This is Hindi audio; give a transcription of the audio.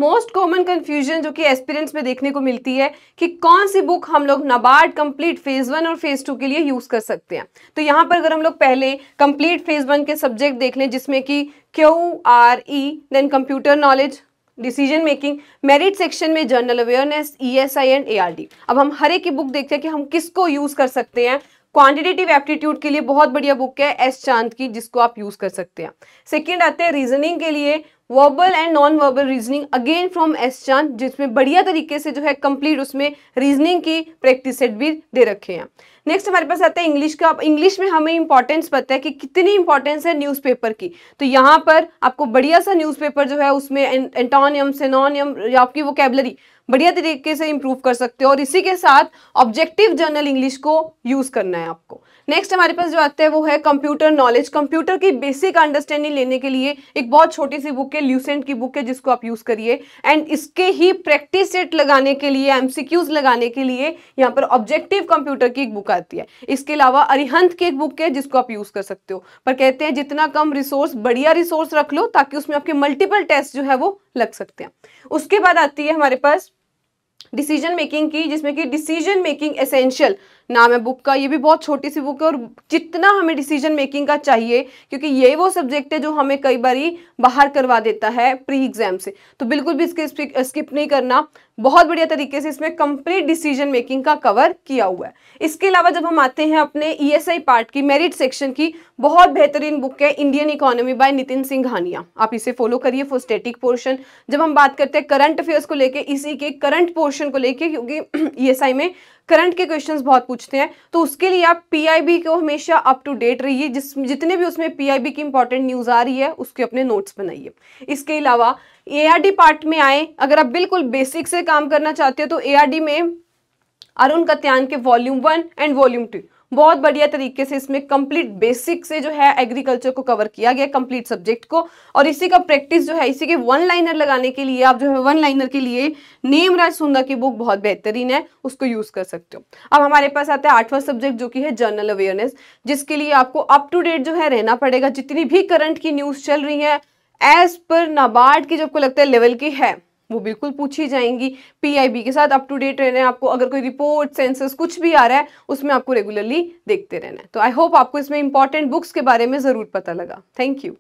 मोस्ट कॉमन कंफ्यूजन जो कि एस्पिरेंट्स में देखने को मिलती है कि कौन सी बुक हम लोग नाबार्ड कंप्लीट फेज 1 और फेज 2 के लिए यूज कर सकते हैं। तो यहाँ पर अगर हम लोग पहले कंप्लीट फेज 1 के सब्जेक्ट देख लें, जिसमें कि QRE, then computer knowledge, decision making, merit section में general awareness, ESI and ARD। अब हम हर एक की बुक देखते हैं कि हम किसको यूज कर सकते हैं। क्वांटिटेटिव एप्टीट्यूड के लिए बहुत बढ़िया बुक है एस चांद की, जिसको आप यूज कर सकते हैं। सेकंड आते हैं रीजनिंग के लिए, verbal and non verbal reasoning again from S चांद, जिसमें बढ़िया तरीके से जो है कंप्लीट उसमें रीजनिंग की प्रैक्टिस सेट भी दे रखे हैं। नेक्स्ट हमारे पास आता है इंग्लिश का। अब इंग्लिश में हमें इंपॉर्टेंस पता है कि कितनी इंपॉर्टेंस है न्यूज़पेपर की, तो यहाँ पर आपको बढ़िया सा न्यूज़पेपर जो है उसमें एंटोनियम, सिनोनियम या आपकी वोकैबुलरी बढ़िया तरीके से इंप्रूव कर सकते हो, और इसी के साथ ऑब्जेक्टिव जर्नल इंग्लिश को यूज करना है आपको। नेक्स्ट हमारे पास जो आता है वो है कंप्यूटर नॉलेज। कंप्यूटर की बेसिक अंडरस्टैंडिंग लेने के लिए एक बहुत छोटी सी बुक है, ल्यूसेंट की बुक है, जिसको आप यूज करिए। एंड इसके ही प्रैक्टिस सेट लगाने के लिए, MCQs लगाने के लिए यहाँ पर ऑब्जेक्टिव कंप्यूटर की एक बुक आती है। इसके अलावा अरिहंत की एक बुक है जिसको आप यूज कर सकते हो, पर कहते हैं जितना कम रिसोर्स बढ़िया रिसोर्स रख लो, ताकि उसमें आपके मल्टीपल टेस्ट जो है वो लग सकते हैं। उसके बाद आती है हमारे पास डिसीजन मेकिंग की, जिसमें कि डिसीजन मेकिंग एसेंशियल नाम है बुक का। ये भी बहुत छोटी सी बुक है, और जितना हमें डिसीजन मेकिंग का चाहिए, क्योंकि ये वो सब्जेक्ट है जो हमें कई बारी बाहर करवा देता है प्री एग्जाम से, तो बिल्कुल भी इसके स्किप नहीं करना। बहुत बढ़िया तरीके से इसमें कंप्लीट डिसीजन मेकिंग का कवर किया हुआ है। इसके अलावा जब हम आते हैं अपने ESI पार्ट की, मेरिट सेक्शन की, बहुत बेहतरीन बुक है Indian economy bye Nitin Singhania, आप इसे फॉलो करिए फॉर स्टैटिक पोर्शन। जब हम बात करते हैं करंट अफेयर्स को लेके, इसी के करंट पोर्शन को लेके, क्योंकि ESI में करंट के क्वेश्चंस बहुत पूछते हैं, तो उसके लिए आप PIB को हमेशा अप टू डेट रहिए। जितने भी उसमें PIB की इंपॉर्टेंट न्यूज आ रही है उसके अपने नोट्स बनाइए। इसके अलावा ARD पार्ट में आए, अगर आप बिल्कुल बेसिक से काम करना चाहते हो तो ARD में अरुण कत्यान के वॉल्यूम 1 एंड वॉल्यूम 2 बहुत बढ़िया तरीके से इसमें कंप्लीट बेसिक से जो है एग्रीकल्चर को कवर किया गया, कंप्लीट सब्जेक्ट को। और इसी का प्रैक्टिस जो है, इसी के वन लाइनर लगाने के लिए आप जो है वन लाइनर के लिए नेमराज सुंदर की बुक बहुत बेहतरीन है, उसको यूज कर सकते हो। अब हमारे पास आता है 8वां सब्जेक्ट जो कि है जनरल अवेयरनेस, जिसके लिए आपको अप टू डेट जो है रहना पड़ेगा। जितनी भी करंट की न्यूज चल रही है एज पर नाबार्ड की जो आपको लगता है लेवल की है, वो बिल्कुल पूछी जाएंगी। PIB के साथ अप टू डेट रहना है आपको। अगर कोई रिपोर्ट, सेंसस कुछ भी आ रहा है उसमें आपको रेगुलरली देखते रहना है। तो आई होप आपको इसमें इंपॉर्टेंट बुक्स के बारे में जरूर पता लगा। Thank you.